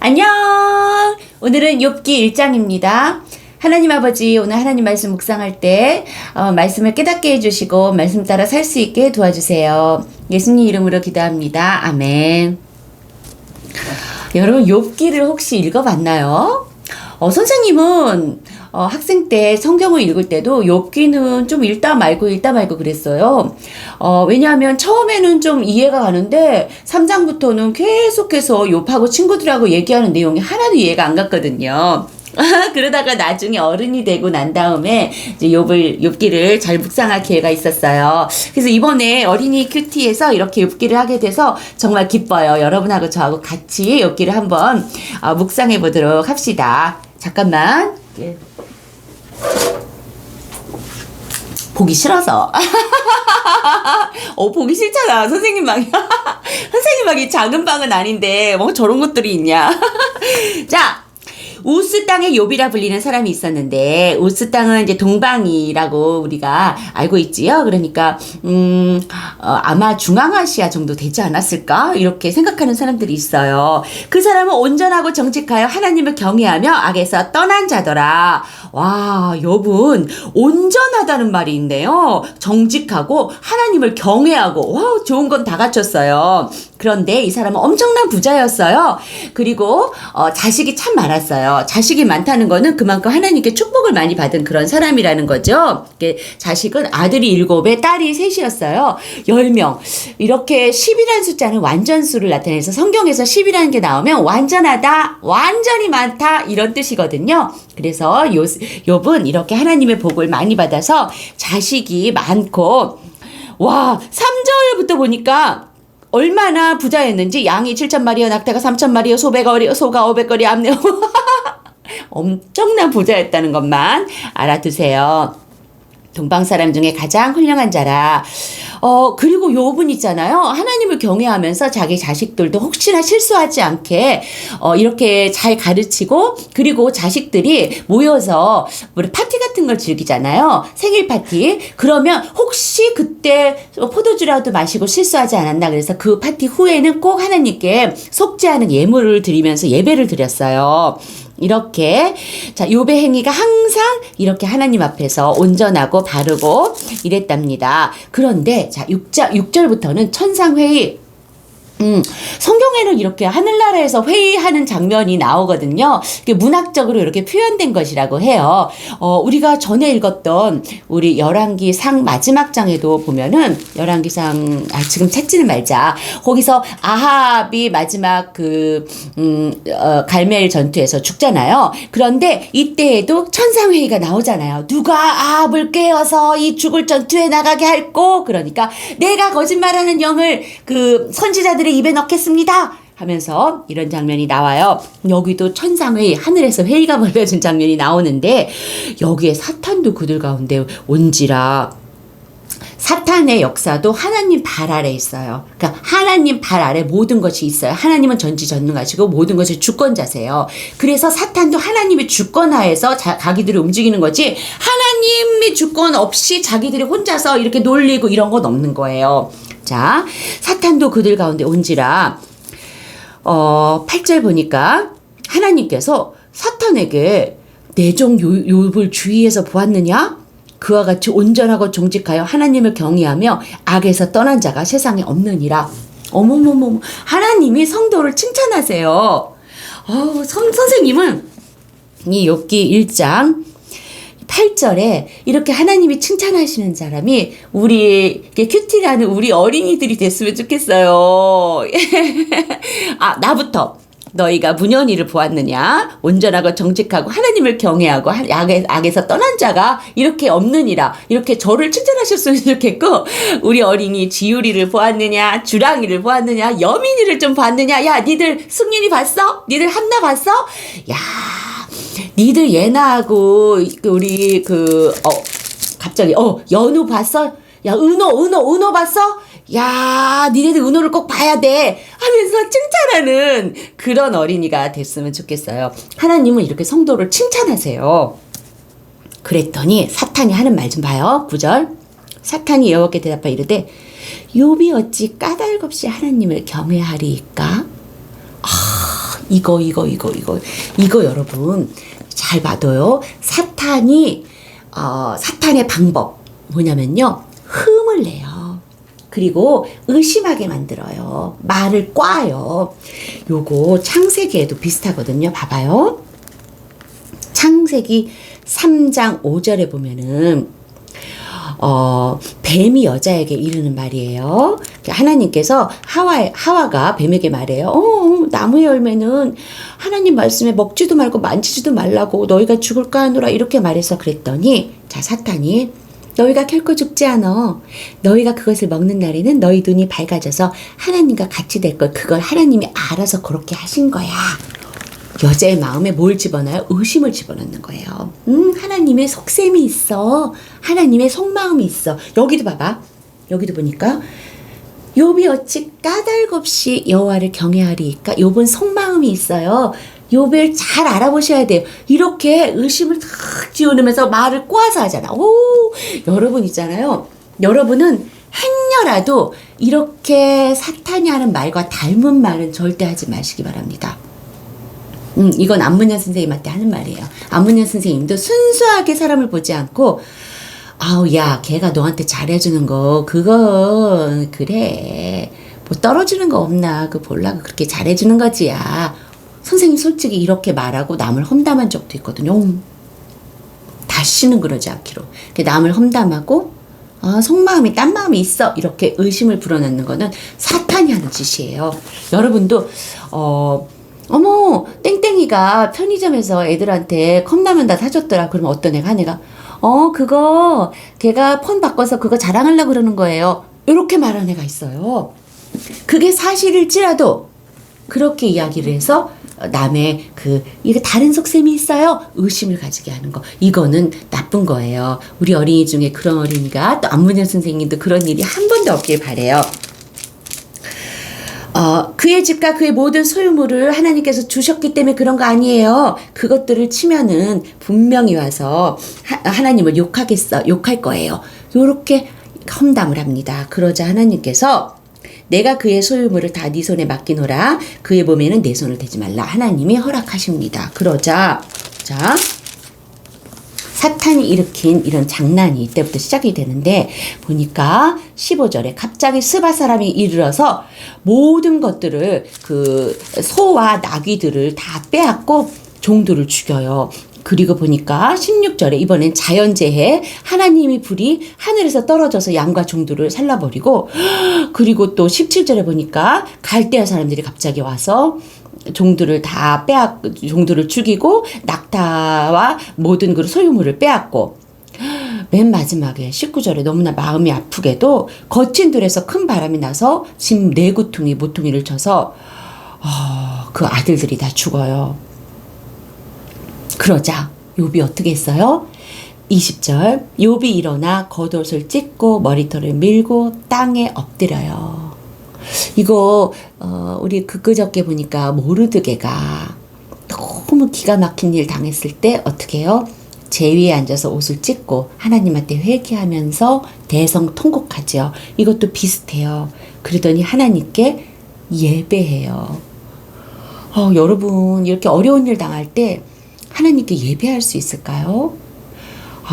안녕! 오늘은 욥기 1장입니다. 하나님 아버지, 오늘 하나님 말씀 묵상할 때 말씀을 깨닫게 해주시고 말씀 따라 살 수 있게 도와주세요. 예수님 이름으로 기도합니다. 아멘. 여러분, 욥기를 혹시 읽어봤나요? 선생님은 학생 때 성경을 읽을 때도 욥기는 좀 읽다 말고 그랬어요. 왜냐하면 처음에는 좀 이해가 가는데 3장부터는 계속해서 욥하고 친구들하고 얘기하는 내용이 하나도 이해가 안 갔거든요. 그러다가 나중에 어른이 되고 난 다음에 이제 욥기를 잘 묵상할 기회가 있었어요. 그래서 이번에 어린이 큐티에서 이렇게 욥기를 하게 돼서 정말 기뻐요. 여러분하고 저하고 같이 욥기를 한번 묵상해 보도록 합시다. 잠깐만. 보기 싫어서. 보기 싫잖아. 선생님 방이. 선생님 방이 작은 방은 아닌데 뭐 저런 것들이 있냐. 자, 우스 땅의 욥이라 불리는 사람이 있었는데, 우스 땅은 이제 동방이라고 우리가 알고 있지요. 그러니까 아마 중앙아시아 정도 되지 않았을까 이렇게 생각하는 사람들이 있어요. 그 사람은 온전하고 정직하여 하나님을 경외하며 악에서 떠난 자더라. 와, 욥은 온전하다는 말이 있네요. 정직하고 하나님을 경외하고, 와, 좋은 건 다 갖췄어요. 그런데 이 사람은 엄청난 부자였어요. 그리고 자식이 참 많았어요. 자식이 많다는 거는 그만큼 하나님께 축복을 많이 받은 그런 사람이라는 거죠. 자식은 아들이 7에 딸이 3이었어요. 10명. 이렇게 10이라는 숫자는 완전수를 나타내서 성경에서 10이라는 게 나오면 완전하다, 완전히 많다 이런 뜻이거든요. 그래서 욥은 이렇게 하나님의 복을 많이 받아서 자식이 많고, 와, 3절부터 보니까 얼마나 부자였는지, 양이 7,000마리요, 낙타가 3,000마리요, 소가 500거리, 암내 엄청난 부자였다는 것만 알아두세요. 동방 사람 중에 가장 훌륭한 자라. 그리고 욥은 있잖아요. 하나님을 경외하면서 자기 자식들도 혹시나 실수하지 않게 이렇게 잘 가르치고, 그리고 자식들이 모여서 우리 파티 같은 걸 즐기잖아요. 생일 파티. 그러면 혹시 그때 포도주라도 마시고 실수하지 않았나, 그래서 그 파티 후에는 꼭 하나님께 속죄하는 예물을 드리면서 예배를 드렸어요. 이렇게, 자, 욥의 행위가 항상 이렇게 하나님 앞에서 온전하고 바르고 이랬답니다. 그런데, 자, 6절부터는 천상회의. 성경에는 이렇게 하늘나라에서 회의하는 장면이 나오거든요. 이게 문학적으로 이렇게 표현된 것이라고 해요. 우리가 전에 읽었던 우리 열왕기상 마지막 장에도 보면은, 열왕기상, 지금 찾지는 말자. 거기서 아합이 마지막 갈멜 전투에서 죽잖아요. 그런데 이때에도 천상회의가 나오잖아요. 누가 아합을 깨어서 이 죽을 전투에 나가게 할꼬? 그러니까 내가 거짓말하는 영을 선지자들의 입에 넣겠습니다 하면서 이런 장면이 나와요. 여기도 천상회의, 하늘에서 회의가 벌어진 장면이 나오는데, 여기에 사탄도 그들 가운데 온지라. 사탄의 역사도 하나님 발 아래 있어요. 그러니까 하나님 발 아래 모든 것이 있어요. 하나님은 전지전능하시고 모든 것이 주권자세요. 그래서 사탄도 하나님의 주권 하에서 자기들이 움직이는 거지, 하나님의 주권 없이 자기들이 혼자서 이렇게 놀리고 이런 건 없는 거예요. 자, 사탄도 그들 가운데 온지라. 8절 보니까 하나님께서 사탄에게 내 종 욥을 주위에서 보았느냐? 그와 같이 온전하고 정직하여 하나님을 경외하며 악에서 떠난 자가 세상에 없느니라. 어머머머, 하나님이 성도를 칭찬하세요. 선생님은 이 욥기 1장 8절에 이렇게 하나님이 칭찬하시는 사람이 우리 큐티라는 우리 어린이들이 됐으면 좋겠어요. 나부터. 너희가 문현이를 보았느냐? 온전하고 정직하고 하나님을 경외하고 악에서 떠난 자가 이렇게 없느니라. 이렇게 저를 칭찬하셨으면 좋겠고, 우리 어린이 지유리를 보았느냐? 주랑이를 보았느냐? 여민이를 좀 봤느냐? 야, 니들 승윤이 봤어? 니들 한나 봤어? 야, 니들 예나하고 우리 갑자기 연우 봤어? 야, 은호 봤어? 야, 니네들 은호를 꼭 봐야 돼 하면서 칭찬하는 그런 어린이가 됐으면 좋겠어요. 하나님은 이렇게 성도를 칭찬하세요. 그랬더니 사탄이 하는 말 좀 봐요. 9절. 사탄이 여호와께 대답하여 이르되 욥이 어찌 까닭없이 하나님을 경외하리이까? 이거 여러분 잘 봐둬요. 사탄의 방법 뭐냐면요. 흠을 내요. 그리고 의심하게 만들어요. 말을 꽈요. 요거 창세기에도 비슷하거든요. 봐봐요. 창세기 3장 5절에 보면은 뱀이 여자에게 이르는 말이에요. 하나님께서 하와가 뱀에게 말해요. 나무의 열매는 하나님 말씀에 먹지도 말고 만지지도 말라고 너희가 죽을까 하노라 이렇게 말해서 그랬더니 자 사탄이 너희가 결코 죽지 않아. 너희가 그것을 먹는 날에는 너희 눈이 밝아져서 하나님과 같이 될 걸. 그걸 하나님이 알아서 그렇게 하신 거야. 여자의 마음에 뭘 집어넣어요? 의심을 집어넣는 거예요. 하나님의 속셈이 있어. 하나님의 속마음이 있어. 여기도 봐봐. 여기도 보니까 욥이 어찌 까닭 없이 여호와를 경외하리이까. 욥은 속마음이 있어요. 욥을 잘 알아보셔야 돼요. 이렇게 의심을 탁 지어내면서 말을 꼬아서 하잖아. 여러분 있잖아요. 여러분은 행여라도 이렇게 사탄이 하는 말과 닮은 말은 절대 하지 마시기 바랍니다. 이건 안문현 선생님한테 하는 말이에요. 안문현 선생님도 순수하게 사람을 보지 않고 야, 걔가 너한테 잘해주는 거, 그건, 그래. 뭐 떨어지는 거 없나. 그 볼라가 그렇게 잘해주는 거지, 야. 선생님 솔직히 이렇게 말하고 남을 험담한 적도 있거든요. 다시는 그러지 않기로. 남을 험담하고, 속마음이, 딴 마음이 있어. 이렇게 의심을 불어넣는 거는 사탄이 하는 짓이에요. 여러분도, 어머, 땡땡이가 편의점에서 애들한테 컵라면 다 사줬더라. 그러면 어떤 애가, 한 애가, 그거 걔가 폰 바꿔서 그거 자랑하려고 그러는 거예요. 이렇게 말하는 애가 있어요. 그게 사실일지라도 그렇게 이야기를 해서 남의 이게 다른 속셈이 있어요. 의심을 가지게 하는 거. 이거는 나쁜 거예요. 우리 어린이 중에 그런 어린이가 또 안문현 선생님도 그런 일이 한 번도 없길 바래요. 그의 집과 그의 모든 소유물을 하나님께서 주셨기 때문에 그런 거 아니에요. 그것들을 치면은 분명히 와서 하나님을 욕할 거예요. 요렇게 험담을 합니다. 그러자 하나님께서 내가 그의 소유물을 다 네 손에 맡기노라. 그의 몸에는 내 손을 대지 말라. 하나님이 허락하십니다. 그러자 자 사탄이 일으킨 이런 장난이 이때부터 시작이 되는데 보니까 15절에 갑자기 스바 사람이 이르러서 모든 것들을 소와 나귀들을 다 빼앗고 종들을 죽여요. 그리고 보니까 16절에 이번엔 자연재해 하나님이 불이 하늘에서 떨어져서 양과 종들을 살라버리고 그리고 또 17절에 보니까 갈대아 사람들이 갑자기 와서 종들을 종들을 죽이고 낙타와 모든 그 소유물을 빼앗고 맨 마지막에 19절에 너무나 마음이 아프게도 거친 들에서 큰 바람이 나서 집 4구퉁이 모퉁이를 쳐서 그 아들들이 다 죽어요. 그러자 욥이 어떻게 했어요? 20절 욥이 일어나 겉옷을 찢고 머리털을 밀고 땅에 엎드려요. 이거 우리 그저께 보니까 모르드게가 너무 기가 막힌 일 당했을 때 어떻게 해요? 제 위에 앉아서 옷을 찢고 하나님한테 회개하면서 대성통곡하죠. 이것도 비슷해요. 그러더니 하나님께 예배해요. 여러분 이렇게 어려운 일 당할 때 하나님께 예배할 수 있을까요?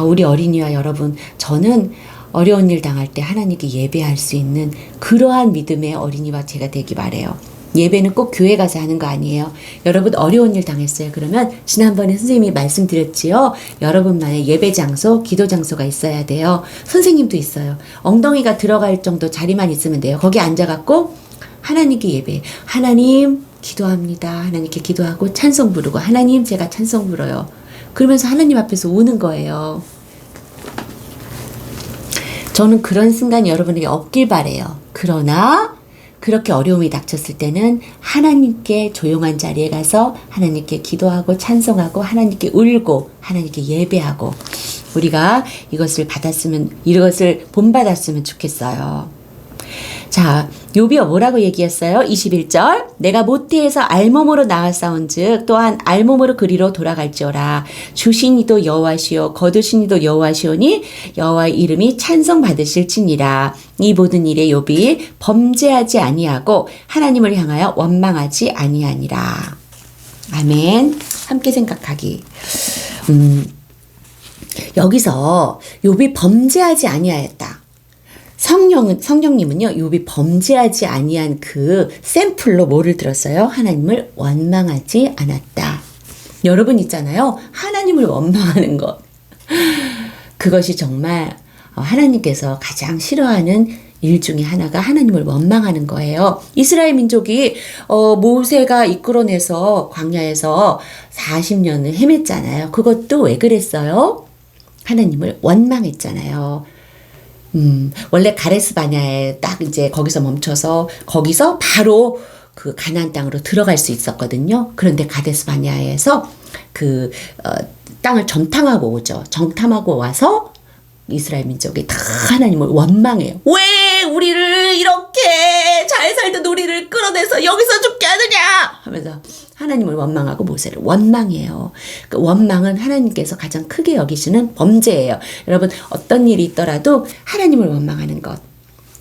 우리 어린이와 여러분, 저는 어려운 일 당할 때 하나님께 예배할 수 있는 그러한 믿음의 어린이와 제가 되기 바래요. 예배는 꼭 교회 가서 하는 거 아니에요. 여러분 어려운 일 당했어요. 그러면 지난번에 선생님이 말씀드렸지요. 여러분만의 예배 장소, 기도 장소가 있어야 돼요. 선생님도 있어요. 엉덩이가 들어갈 정도 자리만 있으면 돼요. 거기 앉아갖고 하나님께 예배. 하나님 기도합니다. 하나님께 기도하고 찬송 부르고 하나님 제가 찬송 불어요. 그러면서 하나님 앞에서 우는 거예요. 저는 그런 순간이 여러분에게 없길 바래요. 그러나 그렇게 어려움이 닥쳤을 때는 하나님께 조용한 자리에 가서 하나님께 기도하고 찬송하고 하나님께 울고 하나님께 예배하고 우리가 이것을 본받았으면 좋겠어요. 자, 욥이 뭐라고 얘기했어요? 21절 내가 모태에서 알몸으로 나았사온즉 또한 알몸으로 그리로 돌아갈지어라. 주신 이도 여호와시오 거두신 이도 여호와시오니 여호와의 이름이 찬송받으실지니라. 이 모든 일에 욥이 범죄하지 아니하고 하나님을 향하여 원망하지 아니하니라. 아멘. 함께 생각하기. 여기서 욥이 범죄하지 아니하였다. 성령님은요, 욥이 범죄하지 아니한 그 샘플로 뭐를 들었어요? 하나님을 원망하지 않았다. 여러분 있잖아요. 하나님을 원망하는 것. 그것이 정말 하나님께서 가장 싫어하는 일 중에 하나가 하나님을 원망하는 거예요. 이스라엘 민족이 모세가 이끌어내서 광야에서 40년을 헤맸잖아요. 그것도 왜 그랬어요? 하나님을 원망했잖아요. 원래 가데스 바냐에 딱 이제 거기서 멈춰서 거기서 바로 그 가나안 땅으로 들어갈 수 있었거든요. 그런데 가데스 바냐에서 그 땅을 정탐하고 오죠. 정탐하고 와서 이스라엘 민족이 다 하나님을 원망해요. 왜 우리를 이렇게 잘 살던 우리를 끌어내서 여기서 죽게 하느냐 하면서 하나님을 원망하고 모세를 원망해요. 그 원망은 하나님께서 가장 크게 여기시는 범죄예요. 여러분 어떤 일이 있더라도 하나님을 원망하는 것,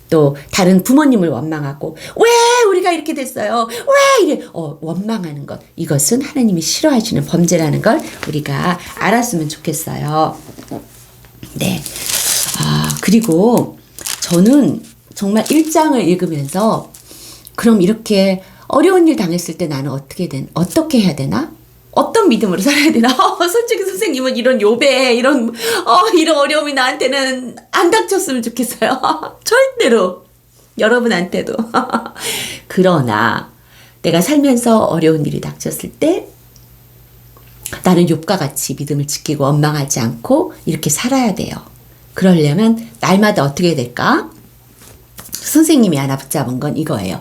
또 다른 부모님을 원망하고 왜 우리가 이렇게 됐어요? 왜 이래? 원망하는 것, 이것은 하나님이 싫어하시는 범죄라는 걸 우리가 알았으면 좋겠어요. 네. 그리고 저는 정말 1장을 읽으면서 그럼 이렇게 어려운 일 당했을 때 나는 어떻게 해야 되나? 어떤 믿음으로 살아야 되나? 솔직히 선생님은 이런 욥에 이런 어려움이 나한테는 안 닥쳤으면 좋겠어요. 절대로. 여러분한테도. 그러나 내가 살면서 어려운 일이 닥쳤을 때 나는 욥과 같이 믿음을 지키고 원망하지 않고 이렇게 살아야 돼요. 그러려면 날마다 어떻게 될까? 선생님이 하나 붙잡은 건 이거예요.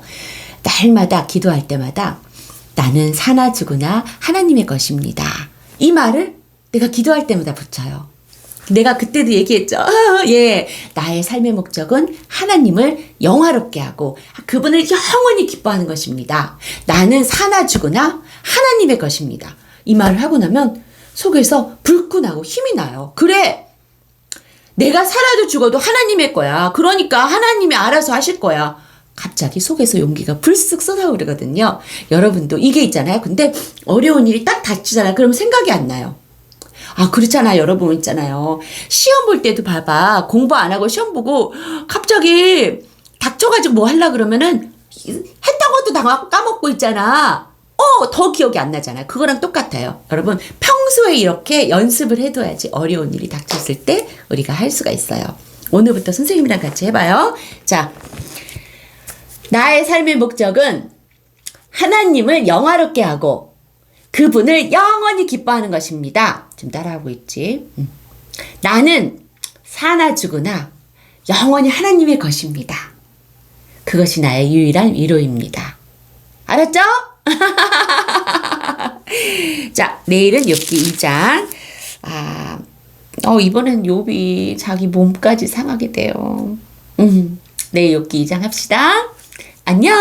날마다 기도할 때마다 나는 사나 죽으나 하나님의 것입니다. 이 말을 내가 기도할 때마다 붙여요. 내가 그때도 얘기했죠. 예, 나의 삶의 목적은 하나님을 영화롭게 하고 그분을 영원히 기뻐하는 것입니다. 나는 사나 죽으나 하나님의 것입니다. 이 말을 하고 나면 속에서 불끈하고 힘이 나요. 그래, 내가 살아도 죽어도 하나님의 거야. 그러니까 하나님이 알아서 하실 거야. 갑자기 속에서 용기가 불쑥 쏟아오르거든요. 여러분도 이게 있잖아요. 근데 어려운 일이 딱 닥치잖아요. 그러면 생각이 안 나요. 그렇잖아요. 여러분 있잖아요. 시험 볼 때도 봐봐. 공부 안 하고 시험 보고 갑자기 닥쳐가지고 뭐 하려고 그러면은 했던 것도 다 까먹고 있잖아. 더 기억이 안 나잖아요. 그거랑 똑같아요. 여러분 평소에 이렇게 연습을 해둬야지 어려운 일이 닥쳤을 때 우리가 할 수가 있어요. 오늘부터 선생님이랑 같이 해봐요. 자, 나의 삶의 목적은 하나님을 영화롭게 하고 그분을 영원히 기뻐하는 것입니다. 지금 따라하고 있지. 나는 사나 죽으나 영원히 하나님의 것입니다. 그것이 나의 유일한 위로입니다. 알았죠? 자, 내일은 욥기 2장. 이번엔 욥이 자기 몸까지 상하게 돼요. 내일 욥기 2장 합시다. 안녕.